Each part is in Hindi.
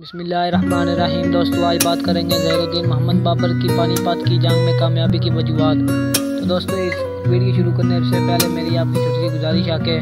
बिस्मिल्लाहिर्रहमानिर्रहीम। दोस्तों आज बात करेंगे ज़हीरुद्दीन मोहम्मद बाबर की पानीपत की जंग में कामयाबी की वजूहात। तो दोस्तों इस वीडियो शुरू करने से पहले मेरी आपकी छोटी सी गुजारिश है कि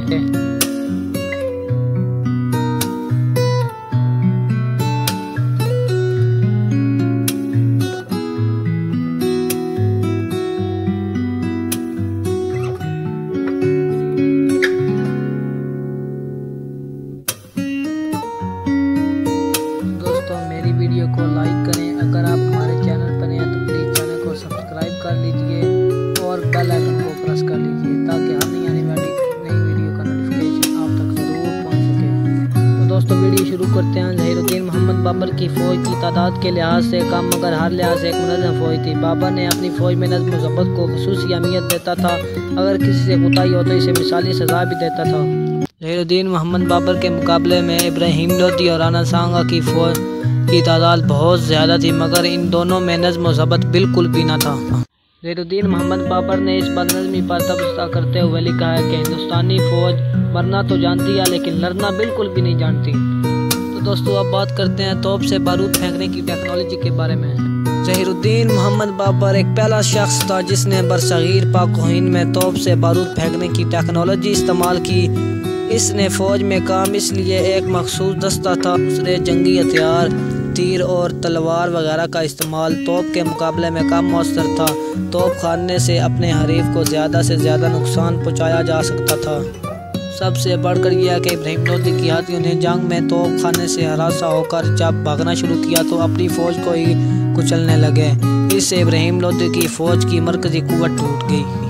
मेरी वीडियो को लाइक करें। अगर आप हमारे चैनल पर हैं तो प्लीज़ चैनल को सब्सक्राइब कर लीजिए और बेल आइकन को प्रेस कर लीजिए ताकि हर नई आने वाली नई वीडियो का नोटिफिकेशन आप तक ज़रूर पहुंच सके। तो दोस्तों वीडियो शुरू करते हैं। ज़हीरुद्दीन मोहम्मद बाबर की फ़ौज की तादाद के लिहाज से कम मगर हर लिहाज से एक मुनज़्ज़म फ़ौज थी। बाबर ने अपनी फ़ौज में नज़्म व ज़ब्त को ख़ुसूसी अहमियत देता था। अगर किसी से कोताही हो तो इसे मिसाली सज़ा भी देता था। ज़हीरुद्दीन मोहम्मद बाबर के मुकाबले में इब्राहिम लोदी और राणा सांगा की फ़ौज की तादाद बहुत ज़्यादा थी, मगर इन दोनों में नज़्म व ज़ब्त बिल्कुल भी न था। ज़हीरुद्दीन मोहम्मद बाबर ने इस बदनज़मी पर तबसरा करते हुए लिखा है कि हिंदुस्तानी फ़ौज मरना तो जानती है लेकिन लड़ना बिल्कुल भी नहीं जानती। तो दोस्तों अब बात करते हैं तोप से बारूद फेंकने की टेक्नोलॉजी के बारे में। ज़हीरुद्दीन मोहम्मद बाबर एक पहला शख्स था जिसने बरसगीर पाक व हिंद में तोप से बारूद फेंकने की टेक्नोलॉजी इस्तेमाल की। इसने फ़ौज में काम इसलिए एक मखसूस दस्ता था। दूसरे जंगी हथियार तीर और तलवार वगैरह का इस्तेमाल तोप के मुकाबले में कम मौसर था। तोप खाने से अपने हरीफ को ज़्यादा से ज़्यादा नुकसान पहुंचाया जा सकता था। सबसे बढ़कर यह है कि इब्राहिम लोदी की हाथियों ने जंग में तोप खाने से हरासा होकर जब भागना शुरू किया तो अपनी फ़ौज को ही कुचलने लगे। इससे इब्राहिम लोदी की फ़ौज की मरकज़ी क़ुव्वत टूट गई।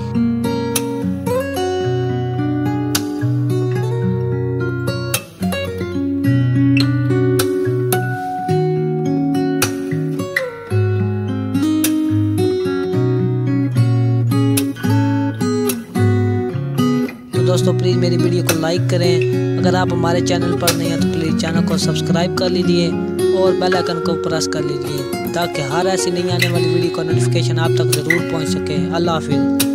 दोस्तों प्लीज़ मेरी वीडियो को लाइक करें। अगर आप हमारे चैनल पर नहीं हैं तो प्लीज़ चैनल को सब्सक्राइब कर लीजिए और बेल आइकन को प्रेस कर लीजिए ताकि हर ऐसी नई आने वाली वीडियो का नोटिफिकेशन आप तक ज़रूर पहुंच सके। अल्लाह हाफिज़।